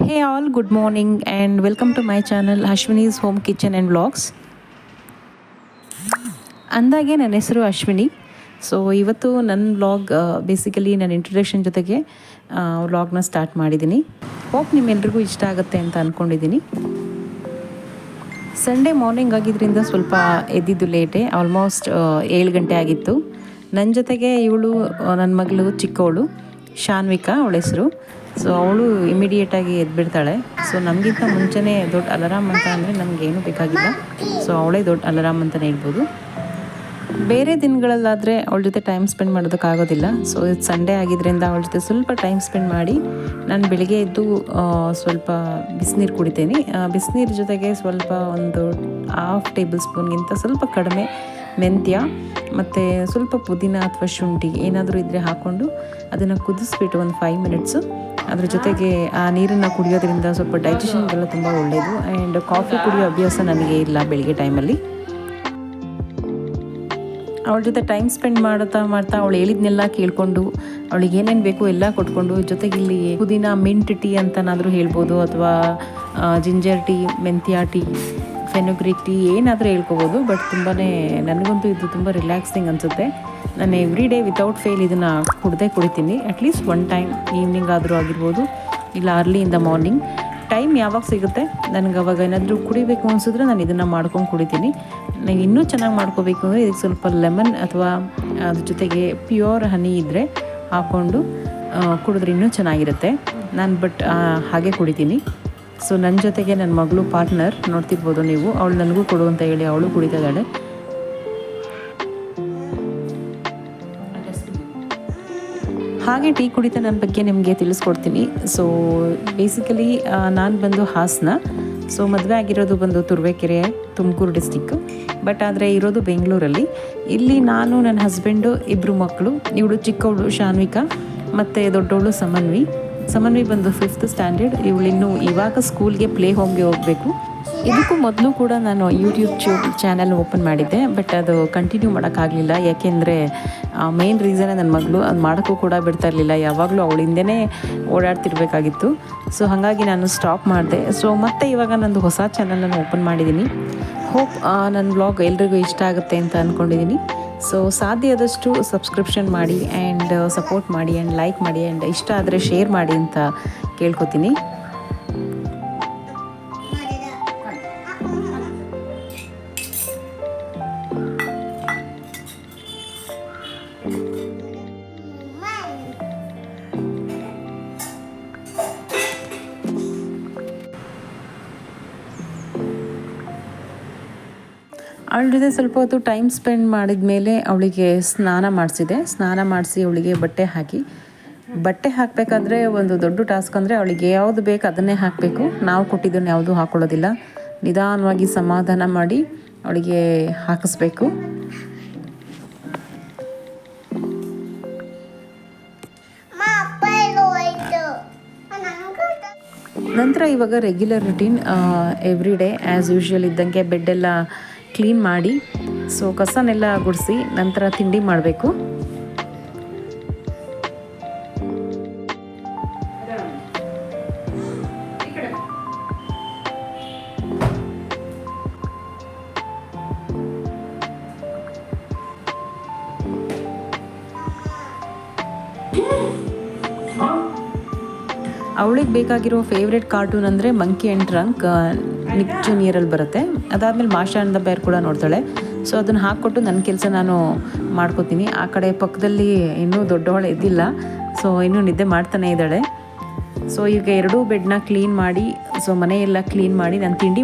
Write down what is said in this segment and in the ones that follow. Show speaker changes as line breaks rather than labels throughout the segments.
Hey all, good morning and welcome to my channel Ashwini's Home Kitchen and Vlogs. ಅಂದಾಗೆ ನನ್ನ ಹೆಸರು Ashwini. So ಇವತ್ತು ನನ್ನ ವ್ಲಾಗ್ ಬೇಸಿಕಲಿ ನನ್ನ ಇಂಟ್ರೊಡಕ್ಷನ್ ಜೊತೆಗೆ ವ್ಲಾಗ್ನ ಸ್ಟಾರ್ಟ್ ಮಾಡಿದ್ದೀನಿ. ಹೋಪ್ ನಿಮ್ಮೆಲ್ರಿಗೂ ಇಷ್ಟ ಆಗುತ್ತೆ ಅಂತ ಅಂದ್ಕೊಂಡಿದ್ದೀನಿ. ಸಂಡೇ ಮಾರ್ನಿಂಗ್ ಆಗಿದ್ದರಿಂದ ಸ್ವಲ್ಪ ಎದ್ದಿದ್ದು ಲೇಟೆ, ಆಲ್ಮೋಸ್ಟ್ 7 ಗಂಟೆ ಆಗಿತ್ತು. ನನ್ನ ಜೊತೆಗೆ ಇವಳು ನನ್ನ ಮಗಳು ಚಿಕ್ಕವಳು ಶಾನ್ವಿಕಾ ಅವಳ ಹೆಸರು. ಸೊ ಅವಳು ಇಮಿಡಿಯೇಟಾಗಿ ಎದ್ಬಿಡ್ತಾಳೆ. ಸೊ ನಮಗಿಂತ ಮುಂಚೆನೇ ದೊಡ್ಡ ಅಲಾರಾಮ್ ಅಂತ ಅಂದರೆ ನಮಗೇನು ಬೇಕಾಗಿಲ್ಲ. ಸೊ ಅವಳೇ ದೊಡ್ಡ ಅಲಾರಾಮ್ ಅಂತಲೇ ಹೇಳ್ಬೋದು. ಬೇರೆ ದಿನಗಳಲ್ಲಾದರೆ ಅವಳ ಜೊತೆ ಟೈಮ್ ಸ್ಪೆಂಡ್ ಮಾಡೋದಕ್ಕಾಗೋದಿಲ್ಲ. ಸೊ ಇದು ಸಂಡೇ ಆಗಿದ್ದರಿಂದ ಅವಳ ಜೊತೆ ಸ್ವಲ್ಪ ಟೈಮ್ ಸ್ಪೆಂಡ್ ಮಾಡಿ ನಾನು ಬೆಳಿಗ್ಗೆ ಎದ್ದು ಸ್ವಲ್ಪ ಬಿಸಿನೀರು ಕುಡಿತೀನಿ. ಬಿಸಿನೀರು ಜೊತೆಗೆ ಸ್ವಲ್ಪ ಒಂದು 1/2 ಟೇಬಲ್ ಸ್ಪೂನ್ಗಿಂತ ಸ್ವಲ್ಪ ಕಡಿಮೆ ಮೆಂತ್ಯ ಮತ್ತು ಸ್ವಲ್ಪ ಪುದೀನ ಅಥವಾ ಶುಂಠಿ ಏನಾದರೂ ಇದ್ದರೆ ಹಾಕ್ಕೊಂಡು ಅದನ್ನು ಕುದಿಸ್ಬಿಟ್ಟು ಒಂದು 5 ಮಿನಿಟ್ಸು ಅದ್ರ ಜೊತೆಗೆ ಆ ನೀರನ್ನು ಕುಡಿಯೋದ್ರಿಂದ ಸ್ವಲ್ಪ ಡೈಜೆಷನ್ಗೆಲ್ಲ ತುಂಬ ಒಳ್ಳೆಯದು. ಆ್ಯಂಡ್ ಕಾಫಿ ಕುಡಿಯೋ ಅಭ್ಯಾಸ ನನಗೆ ಇಲ್ಲ ಬೆಳಿಗ್ಗೆ ಟೈಮಲ್ಲಿ. ಅವಳ ಜೊತೆ ಟೈಮ್ ಸ್ಪೆಂಡ್ ಮಾಡ್ತಾ ಅವಳು ಹೇಳಿದ್ನೆಲ್ಲ ಕೇಳಿಕೊಂಡು ಅವಳಿಗೆ ಏನೇನು ಬೇಕು ಎಲ್ಲ ಕೊಟ್ಕೊಂಡು, ಜೊತೆಗೆ ಇಲ್ಲಿ ಪುದೀನ ಮಿಂಟ್ ಟೀ ಅಂತನಾದರೂ ಹೇಳ್ಬೋದು, ಅಥವಾ ಜಿಂಜರ್ ಟೀ, ಮೆಂತ್ಯ ಟೀ, ಫೆನುಗ್ರಿಕ್ ಟೀ ಏನಾದರೂ ಹೇಳ್ಕೊಬೋದು. ಬಟ್ ತುಂಬಾ ನನಗಂತೂ ಇದು ತುಂಬ ರಿಲ್ಯಾಕ್ಸಿಂಗ್ ಅನಿಸುತ್ತೆ. ನಾನು ಎವ್ರಿ ಡೇ ವಿತೌಟ್ ಫೇಲ್ ಇದನ್ನು ಕುಡಿತೀನಿ. ಅಟ್ಲೀಸ್ಟ್ 1 ಟೈಮ್ ಈವ್ನಿಂಗ್ ಆದರೂ ಆಗಿರ್ಬೋದು, ಇಲ್ಲ early in the morning. Time ಯಾವಾಗ ಸಿಗುತ್ತೆ ನನಗೆ ಅವಾಗ ಏನಾದರೂ ಕುಡಿಬೇಕು ಅನಿಸಿದ್ರೆ ನಾನು ಇದನ್ನು ಮಾಡ್ಕೊಂಡು ಕುಡಿತೀನಿ. ನನಗೆ ಇನ್ನೂ ಚೆನ್ನಾಗಿ ಮಾಡ್ಕೋಬೇಕು ಅಂದರೆ ಇದಕ್ಕೆ ಸ್ವಲ್ಪ ಲೆಮನ್ ಅಥವಾ ಅದ್ರ ಜೊತೆಗೆ ಪ್ಯೂರ್ ಹನಿ ಇದ್ದರೆ ಹಾಕ್ಕೊಂಡು ಕುಡಿದ್ರೆ ಇನ್ನೂ ಚೆನ್ನಾಗಿರುತ್ತೆ. ನಾನು ಹಾಗೆ ಕುಡಿತೀನಿ. ಸೊ ನನ್ನ ಜೊತೆಗೆ ನನ್ನ ಮಗಳು ಪಾರ್ಟ್ನರ್ ನೋಡ್ತಿರ್ಬೋದು ನೀವು, ಅವಳು ನನಗೂ ಕೊಡು ಅಂತ ಹೇಳಿ ಅವಳು ಕುಡಿತಾ ಇದ್ದಾಳೆ. ಹಾಗೆ ಟೀ ಕುಡಿತಾ ನನ್ನ ಬಗ್ಗೆ ನಿಮಗೆ ತಿಳಿಸ್ಕೊಡ್ತೀನಿ. ಸೊ ಬೇಸಿಕಲಿ ನಾನು ಬಂದು ಹಾಸನ. ಸೊ ಮದುವೆ ಆಗಿರೋದು ಬಂದು ತುರುವೇಕೆರೆ, ತುಮಕೂರು ಡಿಸ್ಟಿಕ್ಕು. ಬಟ್ ಆದರೆ ಇರೋದು ಬೆಂಗಳೂರಲ್ಲಿ. ಇಲ್ಲಿ ನಾನು, ನನ್ನ ಹಸ್ಬೆಂಡು, 2 ಮಕ್ಕಳು. ಇವಳು ಚಿಕ್ಕವಳು ಶಾನ್ವಿಕಾ ಮತ್ತು ದೊಡ್ಡವಳು ಸಮನ್ವಿ ಬಂದು 5th ಸ್ಟ್ಯಾಂಡರ್ಡ್. ಇವಳಿನ್ನು ಇವಾಗ ಸ್ಕೂಲ್ಗೆ ಪ್ಲೇ ಹೋಮ್ಗೆ ಹೋಗಬೇಕು. ಇದಕ್ಕೂ ಮೊದಲು ಕೂಡ ನಾನು ಯೂಟ್ಯೂಬ್ ಚಾನಲ್ ಓಪನ್ ಮಾಡಿದ್ದೆ, ಬಟ್ ಅದು ಕಂಟಿನ್ಯೂ ಮಾಡೋಕ್ಕಾಗಲಿಲ್ಲ. ಯಾಕೆಂದರೆ ಮೇನ್ ರೀಸನೇ ನನ್ನ ಮಗಳು ಅದು ಮಾಡೋಕ್ಕೂ ಕೂಡ ಬಿಡ್ತಾ ಇರಲಿಲ್ಲ. ಯಾವಾಗಲೂ ಅವಳಿಂದನೇ ಓಡಾಡ್ತಿರ್ಬೇಕಾಗಿತ್ತು. ಸೊ ಹಾಗಾಗಿ ನಾನು ಸ್ಟಾಪ್ ಮಾಡಿದೆ. ಸೊ ಮತ್ತೆ ಇವಾಗ ನಂದು ಹೊಸ ಚಾನಲನ್ನು ಓಪನ್ ಮಾಡಿದ್ದೀನಿ. ಹೋಪ್ ನನ್ನ ವ್ಲಾಗ್ ಎಲ್ರಿಗೂ ಇಷ್ಟ ಆಗುತ್ತೆ ಅಂತ ಅಂದ್ಕೊಂಡಿದ್ದೀನಿ. ಸೊ ಸಾಧ್ಯ ಆದಷ್ಟು ಸಬ್ಸ್ಕ್ರಿಪ್ಷನ್ ಮಾಡಿ ಆ್ಯಂಡ್ ಸಪೋರ್ಟ್ ಮಾಡಿ ಆ್ಯಂಡ್ ಲೈಕ್ ಮಾಡಿ ಆ್ಯಂಡ್ ಇಷ್ಟ ಆದರೆ ಶೇರ್ ಮಾಡಿ ಅಂತ ಕೇಳ್ಕೊತೀನಿ. ಅವಳ ಜೊತೆ ಸ್ವಲ್ಪ ಹೊತ್ತು ಟೈಮ್ ಸ್ಪೆಂಡ್ ಮಾಡಿದ ಮೇಲೆ ಅವಳಿಗೆ ಸ್ನಾನ ಮಾಡಿಸಿ ಅವಳಿಗೆ ಬಟ್ಟೆ ಹಾಕಬೇಕಾದ್ರೆ ಒಂದು ದೊಡ್ಡ ಟಾಸ್ಕ್ ಅಂದರೆ ಅವಳಿಗೆ ಯಾವುದು ಬೇಕು ಅದನ್ನೇ ಹಾಕಬೇಕು. ನಾವು ಕೊಟ್ಟಿದ್ದನ್ನು ಯಾವುದೂ ಹಾಕ್ಕೊಳ್ಳೋದಿಲ್ಲ. ನಿಧಾನವಾಗಿ ಸಮಾಧಾನ ಮಾಡಿ ಅವಳಿಗೆ ಹಾಕಿಸ್ಬೇಕು. ನಂತರ ಇವಾಗ regular routine every day as usual ಇದ್ದಂಗೆ ಬೆಡ್ಡೆಲ್ಲ ಕ್ಲೀನ್ ಮಾಡಿ, ಸೊ ಕಸನೆಲ್ಲ ಗುಡಿಸಿ ನಂತರ ತಿಂಡಿ ಮಾಡಬೇಕು. ಅವಳಿಗೆ ಬೇಕಾಗಿರೋ ಫೇವ್ರೆಟ್ ಕಾರ್ಟೂನ್ ಅಂದರೆ ಮಂಕಿ ಆ್ಯಂಡ್ ಟ್ರಂಕ್, ನಿಕ್ ಜೂನಿಯರಲ್ಲಿ ಬರುತ್ತೆ. ಅದಾದಮೇಲೆ ಮಾಷಾ ಆ್ಯಂಡ್ ದ ಬೇರ್ ಕೂಡ ನೋಡ್ತಾಳೆ. ಸೊ ಅದನ್ನು ಹಾಕ್ಕೊಟ್ಟು ನನ್ನ ಕೆಲಸ ನಾನು ಮಾಡ್ಕೋತೀನಿ. ಆ ಕಡೆ ಪಕ್ಕದಲ್ಲಿ ಇನ್ನೂ ದೊಡ್ಡವಳು ಎದ್ದಿಲ್ಲ, ಸೊ ಇನ್ನೂ ನಿದ್ದೆ ಮಾಡ್ತಾನೇ ಇದ್ದಾಳೆ. ಸೊ ಈಗ 2 ಬೆಡ್ನ ಕ್ಲೀನ್ ಮಾಡಿ, ಸೊ ಮನೆಯೆಲ್ಲ ಕ್ಲೀನ್ ಮಾಡಿ ನಾನು ತಿಂಡಿ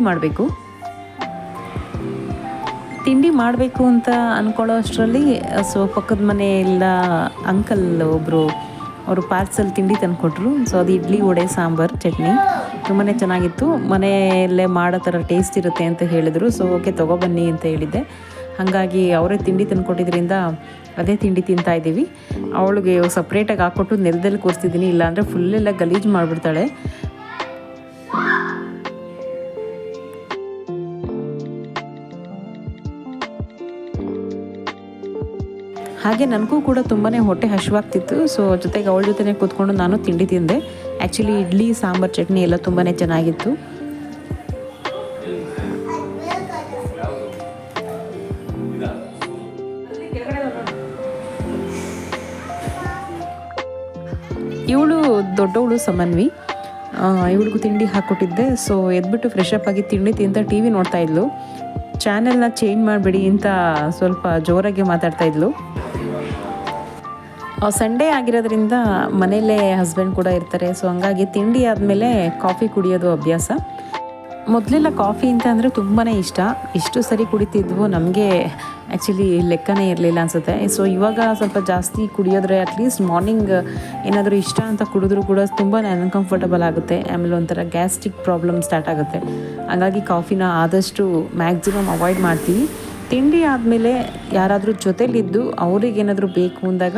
ಮಾಡಬೇಕು ಅಂತ ಅಂದ್ಕೊಳ್ಳೋ ಅಷ್ಟರಲ್ಲಿ ಸೊ ಪಕ್ಕದ ಮನೆಯೆಲ್ಲ ಅಂಕಲ್ ಒಬ್ಬರು ಅವರು ಪಾರ್ಸಲ್ ತಿಂಡಿ ತಂದುಕೊಟ್ರು. ಸೊ ಅದು ಇಡ್ಲಿ, ವಡೆ, ಸಾಂಬಾರು, ಚಟ್ನಿ ತುಂಬಾ ಚೆನ್ನಾಗಿತ್ತು. ಮನೆಯಲ್ಲೇ ಮಾಡೋ ಥರ ಟೇಸ್ಟ್ ಇರುತ್ತೆ ಅಂತ ಹೇಳಿದರು. ಸೊ ಓಕೆ ತೊಗೊಬನ್ನಿ ಅಂತ ಹೇಳಿದ್ದೆ. ಹಾಗಾಗಿ ಅವರೇ ತಿಂಡಿ ತಂದುಕೊಟ್ಟಿದ್ರಿಂದ ಅದೇ ತಿಂಡಿ ತಿಂತಾಯಿದ್ದೀವಿ. ಅವಳಿಗೆ ಸಪ್ರೇಟಾಗಿ ಹಾಕ್ಕೊಟ್ಟು ನೆಲದಲ್ಲಿ ಕೂರಿಸ್ತಿದ್ದೀನಿ, ಇಲ್ಲಾಂದರೆ ಫುಲ್ಲೆಲ್ಲ ಗಲೀಜು ಮಾಡಿಬಿಡ್ತಾಳೆ. ಹಾಗೆ ನನಗೂ ಕೂಡ ತುಂಬಾ ಹೊಟ್ಟೆ ಹಸಿವಾಗ್ತಿತ್ತು. ಸೊ ಜೊತೆಗೆ ಅವಳ ಜೊತೆನೇ ಕೂತ್ಕೊಂಡು ನಾನು ತಿಂಡಿ ತಿಂದೆ. ಆ್ಯಕ್ಚುಲಿ ಇಡ್ಲಿ ಸಾಂಬಾರು ಚಟ್ನಿ ಎಲ್ಲ ತುಂಬಾ ಚೆನ್ನಾಗಿತ್ತು. ಇವಳು ದೊಡ್ಡವಳು ಸಮನ್ವಿ. ಇವಳಿಗೂ ತಿಂಡಿ ಹಾಕ್ಕೊಟ್ಟಿದ್ದೆ. ಸೊ ಎದ್ಬಿಟ್ಟು ಫ್ರೆಶ್ ಅಪ್ ಆಗಿ ತಿಂಡಿ ತಿಂತ ಟಿ ವಿ ನೋಡ್ತಾ ಇದ್ಲು. ಚಾನೆಲ್ನ ಚೇಂಜ್ ಮಾಡಬೇಡಿ ಅಂತ ಸ್ವಲ್ಪ ಜೋರಾಗಿ ಮಾತಾಡ್ತಾ ಇದ್ಲು. ಸಂಡೇ ಆಗಿರೋದ್ರಿಂದ ಮನೆಯಲ್ಲೇ ಹಸ್ಬೆಂಡ್ ಕೂಡ ಇರ್ತಾರೆ. ಸೊ ಹಂಗಾಗಿ ತಿಂಡಿ ಆದಮೇಲೆ ಕಾಫಿ ಕುಡಿಯೋದು ಅಭ್ಯಾಸ. ಮೊದಲೆಲ್ಲ ಕಾಫಿ ಅಂತ ಅಂದರೆ ತುಂಬಾ ಇಷ್ಟು ಸರಿ ಕುಡಿತಿದ್ವು ನಮಗೆ ಆ್ಯಕ್ಚುಲಿ ಲೆಕ್ಕನೇ ಇರಲಿಲ್ಲ ಅನಿಸುತ್ತೆ. ಸೊ ಇವಾಗ ಸ್ವಲ್ಪ ಜಾಸ್ತಿ ಕುಡಿಯೋದ್ರೆ ಅಟ್ಲೀಸ್ಟ್ ಮಾರ್ನಿಂಗ್ ಏನಾದರೂ ಇಷ್ಟ ಅಂತ ಕುಡಿದ್ರೂ ಕೂಡ ತುಂಬಾ ಅನ್ಕಂಫರ್ಟಬಲ್ ಆಗುತ್ತೆ. ಆಮೇಲೆ ಒಂಥರ ಗ್ಯಾಸ್ಟ್ರಿಕ್ ಪ್ರಾಬ್ಲಮ್ ಸ್ಟಾರ್ಟ್ ಆಗುತ್ತೆ. ಹಾಗಾಗಿ ಕಾಫಿನ ಆದಷ್ಟು ಮ್ಯಾಕ್ಸಿಮಮ್ ಅವಾಯ್ಡ್ ಮಾಡ್ತೀವಿ. ತಿಂಡಿ ಆದಮೇಲೆ ಯಾರಾದರೂ ಜೊತೆಲಿದ್ದು ಅವ್ರಿಗೇನಾದರೂ ಬೇಕು ಅಂದಾಗ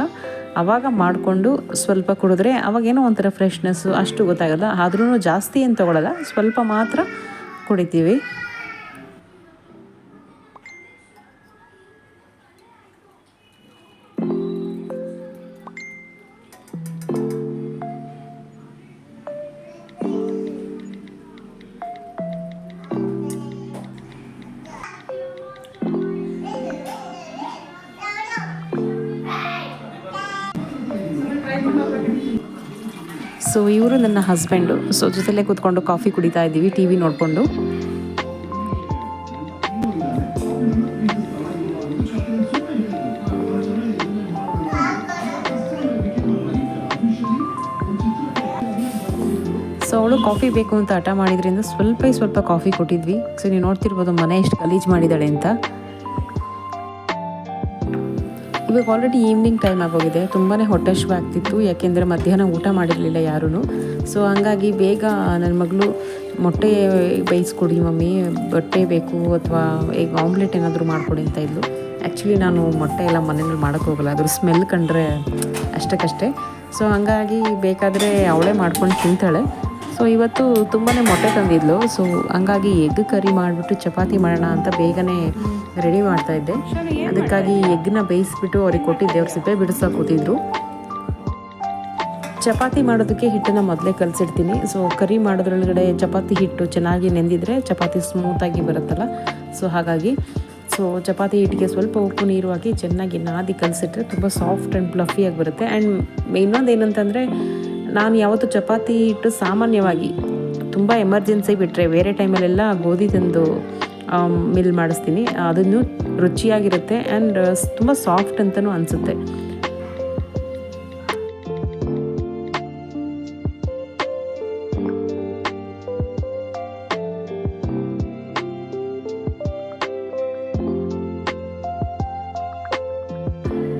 ಆವಾಗ ಮಾಡಿಕೊಂಡು ಸ್ವಲ್ಪ ಕುಡಿದ್ರೆ ಅವಾಗೇನೋ ಒಂಥರ ಫ್ರೆಶ್ನೆಸ್ಸು ಅಷ್ಟು ಗೊತ್ತಾಗಲ್ಲ. ಆದ್ರೂ ಜಾಸ್ತಿ ಏನು ತೊಗೊಳ್ಳಲ್ಲ, ಸ್ವಲ್ಪ ಮಾತ್ರ ಕುಡಿತೀವಿ. ಸೊ ಇವರು ನನ್ನ ಹಸ್ಬೆಂಡು. ಸೊ ಜೊತೆಲೇ ಕೂತ್ಕೊಂಡು ಕಾಫಿ ಕುಡಿತಾ ಇದ್ದೀವಿ ಟಿ ವಿ ನೋಡಿಕೊಂಡು. ಸೊ ಅವಳು ಕಾಫಿ ಬೇಕು ಅಂತ ಹಠ ಮಾಡಿದ್ರಿಂದ ಸ್ವಲ್ಪ ಕಾಫಿ ಕೊಟ್ಟಿದ್ವಿ. ಸೊ ನೀವು ನೋಡ್ತಿರ್ಬೋದು ಮನೆ ಎಷ್ಟು ಗಲೀಜು ಮಾಡಿದ್ದಾಳೆ ಅಂತ. ಇವಾಗ ಆಲ್ರೆಡಿ ಈವ್ನಿಂಗ್ ಟೈಮ್ ಆಗೋಗಿದೆ. ತುಂಬಾ ಹೊಟ್ಟೆ ಹಸಿವಾಗ್ತಿತ್ತು, ಯಾಕೆಂದರೆ ಮಧ್ಯಾಹ್ನ ಊಟ ಮಾಡಿರಲಿಲ್ಲ ಯಾರೂ. ಸೊ ಹಂಗಾಗಿ ಬೇಗ ನನ್ನ ಮಗಳು ಮೊಟ್ಟೆ ಬೇಯಿಸ್ಕೊಡಿ ಮಮ್ಮಿ, ಬಟ್ಟೆ ಬೇಕು ಅಥವಾ ಈಗ ಆಮ್ಲೆಟ್ ಏನಾದರೂ ಮಾಡಿಕೊಡಿ ಅಂತ ಇದ್ಲು. ಆ್ಯಕ್ಚುಲಿ ನಾನು ಮೊಟ್ಟೆ ಎಲ್ಲ ಮನೆಯಲ್ಲಿ ಮಾಡೋಕ್ಕೋಗಲ್ಲ, ಅದ್ರ ಸ್ಮೆಲ್ ಕಂಡ್ರೆ ಅಷ್ಟಕ್ಕಷ್ಟೇ. ಸೊ ಹಂಗಾಗಿ ಬೇಕಾದರೆ ಅವಳೇ ಮಾಡ್ಕೊಂಡು ತಿಂತಾಳೆ. ಸೊ ಇವತ್ತು ತುಂಬಾ ಮೊಟ್ಟೆ ತಂದಿದ್ಲು. ಸೊ ಹಂಗಾಗಿ ಎಗ್ ಕರಿ ಮಾಡಿಬಿಟ್ಟು ಚಪಾತಿ ಮಾಡೋಣ ಅಂತ ಬೇಗನೆ ರೆಡಿ ಮಾಡ್ತಾಯಿದ್ದೆ. ಅದಕ್ಕಾಗಿ ಎಗ್ನ ಬೇಯಿಸ್ಬಿಟ್ಟು ಅವ್ರಿಗೆ ಕೊಟ್ಟಿದ್ದೆ. ಅವ್ರು ಸಿಪ್ಪೆ ಬಿಡಿಸೋಕೆ ಕೂತಿದ್ರು. ಚಪಾತಿ ಮಾಡೋದಕ್ಕೆ ಹಿಟ್ಟನ್ನು ಮೊದಲೇ ಕಲಸಿಡ್ತೀನಿ. ಸೊ ಕರಿ ಮಾಡೋದ್ರೊಳಗಡೆ ಚಪಾತಿ ಹಿಟ್ಟು ಚೆನ್ನಾಗಿ ನೆಂದಿದ್ರೆ ಚಪಾತಿ ಸ್ಮೂತಾಗಿ ಬರುತ್ತಲ್ಲ. ಸೊ ಹಾಗಾಗಿ ಚಪಾತಿ ಹಿಟ್ಟಿಗೆ ಸ್ವಲ್ಪ ಉಪ್ಪು ನೀರು ಹಾಕಿ ಚೆನ್ನಾಗಿ ನಾದಿ ಕಲಸಿಟ್ರೆ ತುಂಬ ಸಾಫ್ಟ್ ಆ್ಯಂಡ್ ಫ್ಲಫಿಯಾಗಿ ಬರುತ್ತೆ. ಆ್ಯಂಡ್ ಇನ್ನೊಂದು ಏನಂತಂದರೆ, ನಾನು ಯಾವತ್ತೂ ಚಪಾತಿ ಹಿಟ್ಟು ಸಾಮಾನ್ಯವಾಗಿ ತುಂಬ ಎಮರ್ಜೆನ್ಸಿ ಬಿಟ್ಟರೆ ಬೇರೆ ಟೈಮಲ್ಲೆಲ್ಲ ಗೋಧಿ ತಂದು ಮಿಲ್ ಮಾಡಿಸ್ತೀನಿ. ಅದನ್ನು ರುಚಿಯಾಗಿರುತ್ತೆ ಆ್ಯಂಡ್ ತುಂಬ ಸಾಫ್ಟ್ ಅಂತಲೂ ಅನಿಸುತ್ತೆ.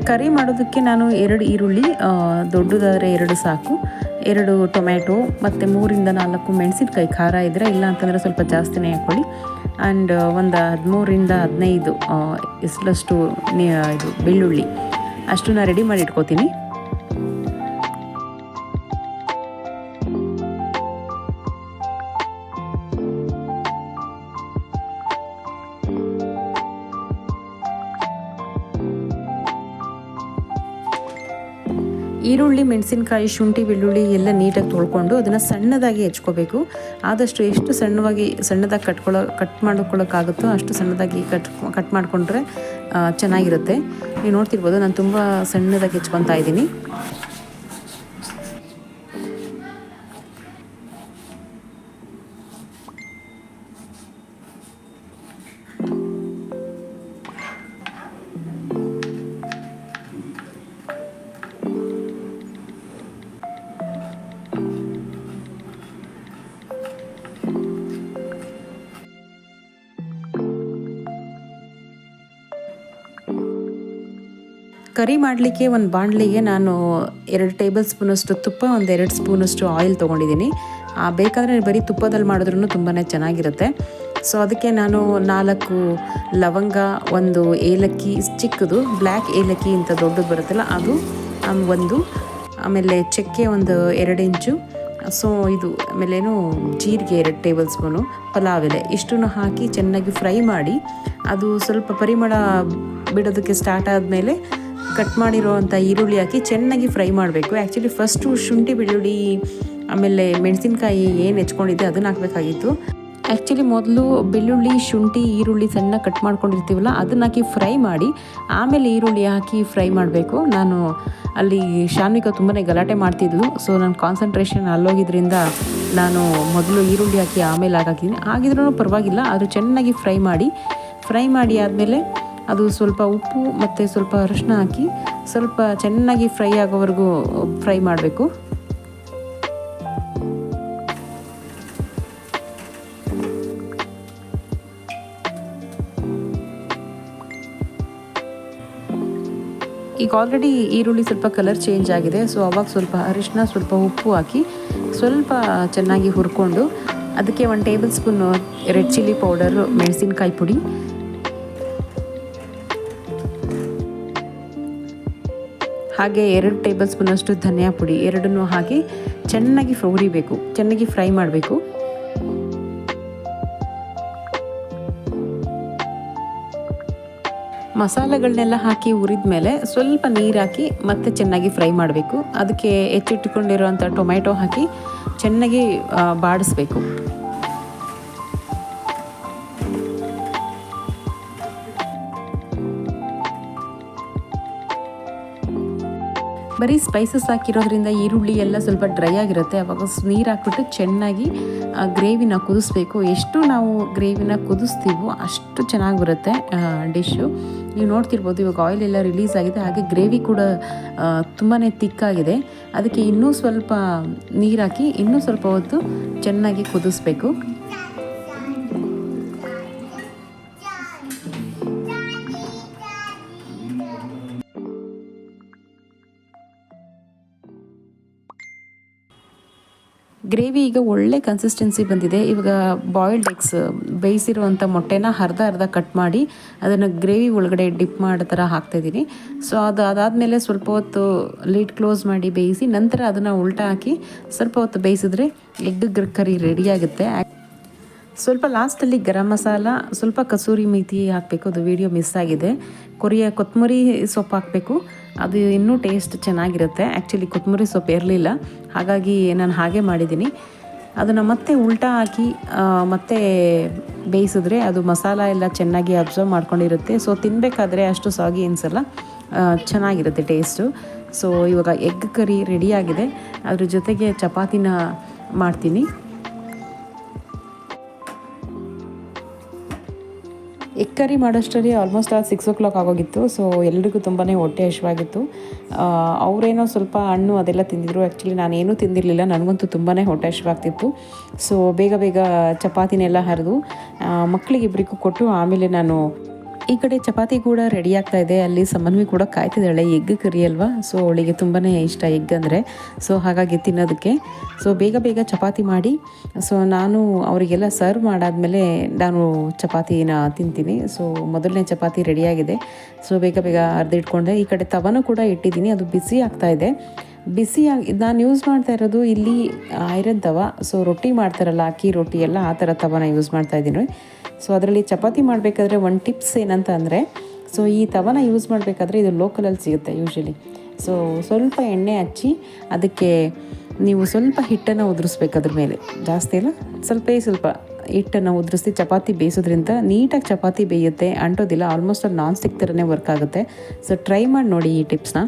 ಕರಿ ಮಾಡೋದಕ್ಕೆ ನಾನು 2 ಈರುಳ್ಳಿ, ದೊಡ್ಡದಾದರೆ 2 ಸಾಕು, 2 ಟೊಮ್ಯಾಟೊ ಮತ್ತು 3ರಿಂದ 4 ಮೆಣಸಿನ್ಕಾಯಿ, ಖಾರ ಇದ್ದರೆ, ಇಲ್ಲ ಅಂತಂದರೆ ಸ್ವಲ್ಪ ಜಾಸ್ತಿನೇ ಹಾಕ್ಕೊಳ್ಳಿ. ಆ್ಯಂಡ್ ಒಂದು 13ರಿಂದ 15 ಇಷ್ಟಷ್ಟು ಇದು ಬೆಳ್ಳುಳ್ಳಿ ಅಷ್ಟನ್ನ ರೆಡಿ ಮಾಡಿ ಇಟ್ಕೋತೀನಿ. ಈರುಳ್ಳಿ, ಮೆಣಸಿನ್ಕಾಯಿ, ಶುಂಠಿ, ಬೆಳ್ಳುಳ್ಳಿ ಎಲ್ಲ ನೀಟಾಗಿ ತೊಳ್ಕೊಂಡು ಅದನ್ನು ಸಣ್ಣದಾಗಿ ಹೆಚ್ಕೋಬೇಕು. ಆದಷ್ಟು ಎಷ್ಟು ಸಣ್ಣದಾಗಿ ಕಟ್ ಮಾಡ್ಕೊಳ್ಳೋಕ್ಕಾಗುತ್ತೋ ಅಷ್ಟು ಸಣ್ಣದಾಗಿ ಕಟ್ ಮಾಡಿಕೊಂಡ್ರೆ ಚೆನ್ನಾಗಿರುತ್ತೆ. ನೀವು ನೋಡ್ತಿರ್ಬೋದು ನಾನು ತುಂಬ ಸಣ್ಣದಾಗಿ ಹೆಚ್ಕೊತಾ ಇದ್ದೀನಿ. ಕರಿ ಮಾಡಲಿಕ್ಕೆ ಒಂದು ಬಾಣಲಿಗೆ ನಾನು 2 ಟೇಬಲ್ ಸ್ಪೂನಷ್ಟು ತುಪ್ಪ, 2 ಸ್ಪೂನಷ್ಟು ಆಯಿಲ್ ತೊಗೊಂಡಿದ್ದೀನಿ. ಬೇಕಾದರೆ ಬರೀ ತುಪ್ಪದಲ್ಲಿ ಮಾಡಿದ್ರೂ ತುಂಬಾ ಚೆನ್ನಾಗಿರುತ್ತೆ. ಸೊ ಅದಕ್ಕೆ ನಾನು 4 ಲವಂಗ, 1 ಏಲಕ್ಕಿ ಚಿಕ್ಕದು, ಬ್ಲ್ಯಾಕ್ ಏಲಕ್ಕಿ ಅಂತ ದೊಡ್ಡದು ಬರುತ್ತಲ್ಲ ಅದು 1, ಆಮೇಲೆ ಚಕ್ಕೆ 2 ಇಂಚು, ಸೊ ಇದು ಆಮೇಲೇನು ಜೀರಿಗೆ 2 ಟೇಬಲ್ ಸ್ಪೂನು, ಪಲಾವ್ ಎಲೆ ಇಷ್ಟನ್ನು ಹಾಕಿ ಚೆನ್ನಾಗಿ ಫ್ರೈ ಮಾಡಿ ಅದು ಸ್ವಲ್ಪ ಪರಿಮಳ ಬಿಡೋದಕ್ಕೆ ಸ್ಟಾರ್ಟ್ ಆದಮೇಲೆ ಕಟ್ ಮಾಡಿರೋವಂಥ ಈರುಳ್ಳಿ ಹಾಕಿ ಚೆನ್ನಾಗಿ ಫ್ರೈ ಮಾಡಬೇಕು. ಆ್ಯಕ್ಚುಲಿ ಫಸ್ಟು ಶುಂಠಿ ಬೆಳ್ಳುಳ್ಳಿ ಆಮೇಲೆ ಮೆಣಸಿನ್ಕಾಯಿ ಏನು ಹೆಚ್ಕೊಂಡಿದ್ದೆ ಅದನ್ನು ಹಾಕಬೇಕಾಗಿತ್ತು. ಆ್ಯಕ್ಚುಲಿ ಮೊದಲು ಬೆಳ್ಳುಳ್ಳಿ ಶುಂಠಿ ಈರುಳ್ಳಿ ಸಣ್ಣ ಕಟ್ ಮಾಡ್ಕೊಂಡಿರ್ತೀವಲ್ಲ ಅದನ್ನ ಹಾಕಿ ಫ್ರೈ ಮಾಡಿ ಆಮೇಲೆ ಈರುಳ್ಳಿ ಹಾಕಿ ಫ್ರೈ ಮಾಡಬೇಕು. ನಾನು ಅಲ್ಲಿ ಶಾನ್ವಿಕ ತುಂಬಾ ಗಲಾಟೆ ಮಾಡ್ತಿದ್ಲು, ಸೊ ನನ್ನ ಕಾನ್ಸಂಟ್ರೇಷನ್ ಅಲ್ಲೋಗಿದ್ರಿಂದ ನಾನು ಮೊದಲು ಈರುಳ್ಳಿ ಹಾಕಿ ಆಮೇಲೆ ಹಾಕಿದ್ದೀನಿ. ಆಗಿದ್ರೂ ಪರವಾಗಿಲ್ಲ, ಅದು ಚೆನ್ನಾಗಿ ಫ್ರೈ ಮಾಡಿ ಆದಮೇಲೆ ಅದು ಸ್ವಲ್ಪ ಉಪ್ಪು ಮತ್ತು ಸ್ವಲ್ಪ ಅರಿಶಿನ ಹಾಕಿ ಸ್ವಲ್ಪ ಚೆನ್ನಾಗಿ ಫ್ರೈ ಆಗೋವರೆಗೂ ಫ್ರೈ ಮಾಡಬೇಕು. ಈಗ ಆಲ್ರೆಡಿ ಈರುಳ್ಳಿ ಸ್ವಲ್ಪ ಕಲರ್ ಚೇಂಜ್ ಆಗಿದೆ, ಸೊ ಅವಾಗ ಸ್ವಲ್ಪ ಅರಿಶಿನ ಸ್ವಲ್ಪ ಉಪ್ಪು ಹಾಕಿ ಸ್ವಲ್ಪ ಚೆನ್ನಾಗಿ ಹುರ್ಕೊಂಡು ಅದಕ್ಕೆ 1 table spoon red chilli powder ಮೆಣಸಿನ್ಕಾಯಿ ಪುಡಿ, ಹಾಗೆ 2 ಟೇಬಲ್ ಸ್ಪೂನಷ್ಟು ಧನಿಯಾ ಪುಡಿ ಎರಡನ್ನೂ ಹಾಕಿ ಚೆನ್ನಾಗಿ ಹುರಿಬೇಕು, ಚೆನ್ನಾಗಿ ಫ್ರೈ ಮಾಡಬೇಕು. ಮಸಾಲೆಗಳನ್ನೆಲ್ಲ ಹಾಕಿ ಹುರಿದ ಮೇಲೆ ಸ್ವಲ್ಪ ನೀರು ಹಾಕಿ ಮತ್ತೆ ಚೆನ್ನಾಗಿ ಫ್ರೈ ಮಾಡಬೇಕು. ಅದಕ್ಕೆ ಹೆಚ್ಚಿಟ್ಟುಕೊಂಡಿರುವಂಥ ಟೊಮೆಟೊ ಹಾಕಿ ಚೆನ್ನಾಗಿ ಬಾಡಿಸ್ಬೇಕು. ಬರೀ ಸ್ಪೈಸಸ್ ಹಾಕಿರೋದ್ರಿಂದ ಈರುಳ್ಳಿ ಎಲ್ಲ ಸ್ವಲ್ಪ ಡ್ರೈ ಆಗಿರುತ್ತೆ. ಆವಾಗ ನೀರು ಹಾಕ್ಬಿಟ್ಟು ಚೆನ್ನಾಗಿ ಗ್ರೇವಿನ ಕುದಿಸ್ಬೇಕು. ಎಷ್ಟು ನಾವು ಗ್ರೇವಿನ ಕುದಿಸ್ತೀವೋ ಅಷ್ಟು ಚೆನ್ನಾಗಿ ಬರುತ್ತೆ ಡಿಶ್ಶು. ನೀವು ನೋಡ್ತಿರ್ಬೋದು ಇವಾಗ ಆಯಿಲ್ ಎಲ್ಲ ರಿಲೀಸ್ ಆಗಿದೆ, ಹಾಗೆ ಗ್ರೇವಿ ಕೂಡ ತುಂಬಾ ತಿಕ್ಕಾಗಿದೆ. ಅದಕ್ಕೆ ಇನ್ನೂ ಸ್ವಲ್ಪ ನೀರು ಹಾಕಿ ಇನ್ನೂ ಸ್ವಲ್ಪ ಹೊತ್ತು ಚೆನ್ನಾಗಿ ಕುದಿಸ್ಬೇಕು. ಗ್ರೇವಿ ಈಗ ಒಳ್ಳೆ ಕನ್ಸಿಸ್ಟೆನ್ಸಿ ಬಂದಿದೆ. ಇವಾಗ ಬಾಯ್ಲ್ಡ್ ಎಗ್ಸ್ ಬೇಯಿಸಿರುವಂಥ ಮೊಟ್ಟೆನ ಅರ್ಧ ಕಟ್ ಮಾಡಿ ಅದನ್ನು ಗ್ರೇವಿ ಒಳಗಡೆ ಡಿಪ್ ಮಾಡೋ ಥರ ಹಾಕ್ತಾಯಿದ್ದೀನಿ. ಸೊ ಅದಾದಮೇಲೆ ಸ್ವಲ್ಪ ಹೊತ್ತು ಲಿಡ್ ಕ್ಲೋಸ್ ಮಾಡಿ ಬೇಯಿಸಿ ನಂತರ ಅದನ್ನು ಉಲ್ಟಾ ಹಾಕಿ ಸ್ವಲ್ಪ ಹೊತ್ತು ಬೇಯಿಸಿದ್ರೆ ಎಗ್ ಕರಿ ರೆಡಿಯಾಗುತ್ತೆ. ಸ್ವಲ್ಪ ಲಾಸ್ಟಲ್ಲಿ ಗರಂ ಮಸಾಲ, ಸ್ವಲ್ಪ ಕಸೂರಿ ಮೇಥಿ ಹಾಕಬೇಕು, ಅದು ವಿಡಿಯೋ ಮಿಸ್ ಆಗಿದೆ. ಕೊತ್ತಂಬರಿ ಸೊಪ್ಪು ಹಾಕಬೇಕು, ಅದು ಇನ್ನೂ ಟೇಸ್ಟ್ ಚೆನ್ನಾಗಿರುತ್ತೆ. ಆ್ಯಕ್ಚುಲಿ ಕೊತ್ತಂಬರಿ ಸೊಪ್ಪು ಇರಲಿಲ್ಲ, ಹಾಗಾಗಿ ನಾನು ಹಾಗೆ ಮಾಡಿದ್ದೀನಿ. ಅದನ್ನು ಮತ್ತೆ ಉಲ್ಟಾ ಹಾಕಿ ಮತ್ತೆ ಬೇಯಿಸಿದ್ರೆ ಅದು ಮಸಾಲ ಎಲ್ಲ ಚೆನ್ನಾಗಿ ಅಬ್ಸರ್ವ್ ಮಾಡ್ಕೊಂಡಿರುತ್ತೆ. ಸೊ ತಿನ್ನಬೇಕಾದ್ರೆ ಅಷ್ಟು ಸಾಗಿ ಅನಿಸಲ್ಲ, ಚೆನ್ನಾಗಿರುತ್ತೆ ಟೇಸ್ಟು. ಸೊ ಇವಾಗ ಎಗ್ ಕರಿ ರೆಡಿಯಾಗಿದೆ, ಅದ್ರ ಜೊತೆಗೆ ಚಪಾತಿನ ಮಾಡ್ತೀನಿ. ಎಗ್ ಕರಿ ಮಾಡೋಷ್ಟರಲ್ಲಿ ಆಲ್ಮೋಸ್ಟ್ 6 o'clock ಆಗೋಗಿತ್ತು. ಸೊ ಎಲ್ರಿಗೂ ತುಂಬಾ ಹೊಟ್ಟೆ ಹಸಿವಾಗಿತ್ತು. ಅವರೇನೋ ಸ್ವಲ್ಪ ಹಣ್ಣು ಅದೆಲ್ಲ ತಿಂದಿದ್ರು, ಆ್ಯಕ್ಚುಲಿ ನಾನೇನೂ ತಿಂದಿರಲಿಲ್ಲ, ನನಗಂತೂ ತುಂಬಾ ಹೊಟ್ಟೆ ಹಸಿವಾಗ್ತಿತ್ತು. ಸೊ ಬೇಗ ಚಪಾತಿನೆಲ್ಲ ಹರಿದು ಮಕ್ಕಳಿಗಿಬ್ಬರಿಗೂ ಕೊಟ್ಟು ಆಮೇಲೆ ನಾನು ಈ ಕಡೆ ಚಪಾತಿ ಕೂಡ ರೆಡಿ ಆಗ್ತಾ ಇದೆ. ಅಲ್ಲಿ ಸಮನ್ವಿ ಕೂಡ ಕಾಯ್ತಿದ್ದಾಳೆ, ಎಗ್ ಕರಿ ಅಲ್ವಾ, ಸೊ ಅವಳಿಗೆ ತುಂಬಾ ಇಷ್ಟ ಎಗ್ ಅಂದರೆ, ಸೊ ಹಾಗಾಗಿ ತಿನ್ನೋದಕ್ಕೆ. ಸೊ ಬೇಗ ಚಪಾತಿ ಮಾಡಿ ಸೊ ನಾನು ಅವರಿಗೆಲ್ಲ ಸರ್ವ್ ಮಾಡಾದಮೇಲೆ ನಾನು ಚಪಾತಿನ ತಿಂತೀನಿ. ಸೊ ಮೊದಲನೇ ಚಪಾತಿ ರೆಡಿಯಾಗಿದೆ. ಸೊ ಬೇಗ ಅರ್ದಿಟ್ಕೊಂಡೆ. ಈ ಕಡೆ ತವನೂ ಕೂಡ ಇಟ್ಟಿದ್ದೀನಿ, ಅದು ಬಿಸಿ ಆಗ್ತಾಯಿದೆ. ನಾನು ಯೂಸ್ ಮಾಡ್ತಾ ಇರೋದು ಇಲ್ಲಿ ಐರನ್ ತವ. ಸೊ ರೊಟ್ಟಿ ಮಾಡ್ತಾರಲ್ಲ ಅಕ್ಕಿ ರೊಟ್ಟಿ ಎಲ್ಲ ಆ ಥರ ತವನ ಯೂಸ್ ಮಾಡ್ತಾಯಿದ್ದೀನಿ. ಸೊ ಅದರಲ್ಲಿ ಚಪಾತಿ ಮಾಡಬೇಕಾದ್ರೆ ಒಂದು ಟಿಪ್ಸ್ ಏನಂತ ಅಂದರೆ, ಸೊ ಈ ತವನ ಯೂಸ್ ಮಾಡಬೇಕಾದ್ರೆ ಇದು ಲೋಕಲಲ್ಲಿ ಸಿಗುತ್ತೆ ಯೂಶ್ವಲಿ. ಸೊ ಸ್ವಲ್ಪ ಎಣ್ಣೆ ಹಚ್ಚಿ ಅದಕ್ಕೆ ನೀವು ಸ್ವಲ್ಪ ಹಿಟ್ಟನ್ನು ಉದುರಿಸ್ಬೇಕು, ಅದ್ರ ಮೇಲೆ ಜಾಸ್ತಿ ಇಲ್ಲ, ಸ್ವಲ್ಪ ಹಿಟ್ಟನ್ನು ಉದುರಿಸಿ ಚಪಾತಿ ಬೇಯಿಸೋದ್ರಿಂದ ನೀಟಾಗಿ ಚಪಾತಿ ಬೇಯುತ್ತೆ, ಅಂಟೋದಿಲ್ಲ. ಆಲ್ಮೋಸ್ಟ್ ಅದು ನಾನ್ ಸ್ಟಿಕ್ ಥರನೇ ವರ್ಕ್ ಆಗುತ್ತೆ. ಸೊ ಟ್ರೈ ಮಾಡಿ ನೋಡಿ ಈ ಟಿಪ್ಸ್ನ.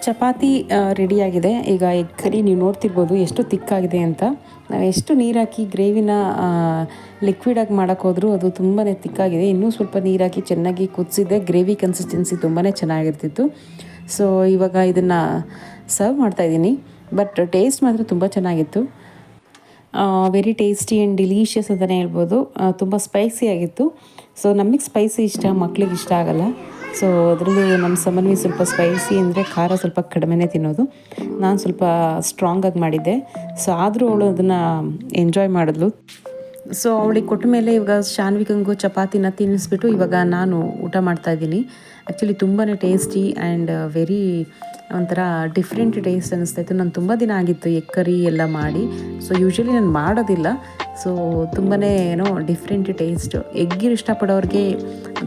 ಚಪಾತಿ ರೆಡಿಯಾಗಿದೆ. ಈಗ ಎಗ್ ಕರಿ ನೀವು ನೋಡ್ತಿರ್ಬೋದು ಎಷ್ಟು ತಿಕ್ಕಾಗಿದೆ ಅಂತ. ನಾವು ಎಷ್ಟು ನೀರು ಹಾಕಿ ಗ್ರೇವಿನ ಲಿಕ್ವಿಡಾಗಿ ಮಾಡೋಕ್ಕೋದ್ರೂ ಅದು ತುಂಬಾ ತಿಕ್ಕಾಗಿದೆ. ಇನ್ನೂ ಸ್ವಲ್ಪ ನೀರು ಹಾಕಿ ಚೆನ್ನಾಗಿ ಕುದಿಸಿದ್ದೆ ಗ್ರೇವಿ ಕನ್ಸಿಸ್ಟೆನ್ಸಿ ತುಂಬಾ ಚೆನ್ನಾಗಿರ್ತಿತ್ತು. ಸೊ ಇವಾಗ ಇದನ್ನು ಸರ್ವ್ ಮಾಡ್ತಾಯಿದ್ದೀನಿ, ಬಟ್ ಟೇಸ್ಟ್ ಮಾತ್ರ ತುಂಬ ಚೆನ್ನಾಗಿತ್ತು. ವೆರಿ ಟೇಸ್ಟಿ ಆ್ಯಂಡ್ ಡಿಲೀಷಿಯಸ್ ಅಂತಲೇ ಹೇಳ್ಬೋದು. ತುಂಬ ಸ್ಪೈಸಿ ಆಗಿತ್ತು. ಸೊ ನಮಗೆ ಸ್ಪೈಸಿ ಇಷ್ಟ, ಮಕ್ಳಿಗೆ ಇಷ್ಟ ಆಗಲ್ಲ. ಸೊ ಅದರಲ್ಲೂ ನಮ್ಮ ಸಮನ್ವಿ ಸ್ವಲ್ಪ ಸ್ಪೈಸಿ ಅಂದರೆ ಖಾರ ಸ್ವಲ್ಪ ಕಡಿಮೆನೇ ತಿನ್ನೋದು. ನಾನು ಸ್ವಲ್ಪ ಸ್ಟ್ರಾಂಗಾಗಿ ಮಾಡಿದ್ದೆ. ಸೊ ಆದರೂ ಅವಳು ಅದನ್ನು ಎಂಜಾಯ್ ಮಾಡಿದ್ಲು. ಸೊ ಅವಳಿಗೆ ಕೊಟ್ಟ ಮೇಲೆ ಇವಾಗ ಶಾನ್ವಿಕಂಗೂ ಚಪಾತಿನ ತಿನ್ನಿಸ್ಬಿಟ್ಟು ಇವಾಗ ನಾನು ಊಟ ಮಾಡ್ತಾಯಿದ್ದೀನಿ. ಆ್ಯಕ್ಚುಲಿ ತುಂಬಾ ಟೇಸ್ಟಿ ಆ್ಯಂಡ್ ವೆರಿ ಒಂಥರ ಡಿಫ್ರೆಂಟ್ ಟೇಸ್ಟ್ ಅನ್ನಿಸ್ತಾಯಿತ್ತು. ನಾನು ತುಂಬ ದಿನ ಆಗಿತ್ತು ಎಗ್ ಕರಿ ಎಲ್ಲ ಮಾಡಿ. ಸೊ ಯೂಶ್ವಲಿ ನಾನು ಮಾಡೋದಿಲ್ಲ. ಸೊ ತುಂಬಾ ಏನೋ ಡಿಫ್ರೆಂಟ್ ಟೇಸ್ಟ್. ಎಗ್ಗಿರು ಇಷ್ಟಪಡೋರಿಗೆ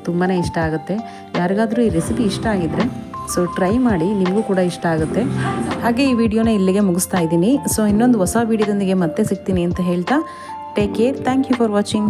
ತುಂಬಾ ಇಷ್ಟ ಆಗುತ್ತೆ. ಯಾರಿಗಾದರೂ ಈ ರೆಸಿಪಿ ಇಷ್ಟ ಆಗಿದ್ದರೆ ಸೊ ಟ್ರೈ ಮಾಡಿ, ನಿಮಗೂ ಕೂಡ ಇಷ್ಟ ಆಗುತ್ತೆ. ಹಾಗೆ ಈ ವಿಡಿಯೋನ ಇಲ್ಲಿಗೆ ಮುಗಿಸ್ತಾ ಇದ್ದೀನಿ. ಸೊ ಇನ್ನೊಂದು ಹೊಸ ವಿಡಿಯೋದೊಂದಿಗೆ ಮತ್ತೆ ಸಿಗ್ತೀನಿ ಅಂತ ಹೇಳ್ತಾ take care. Thank you for watching.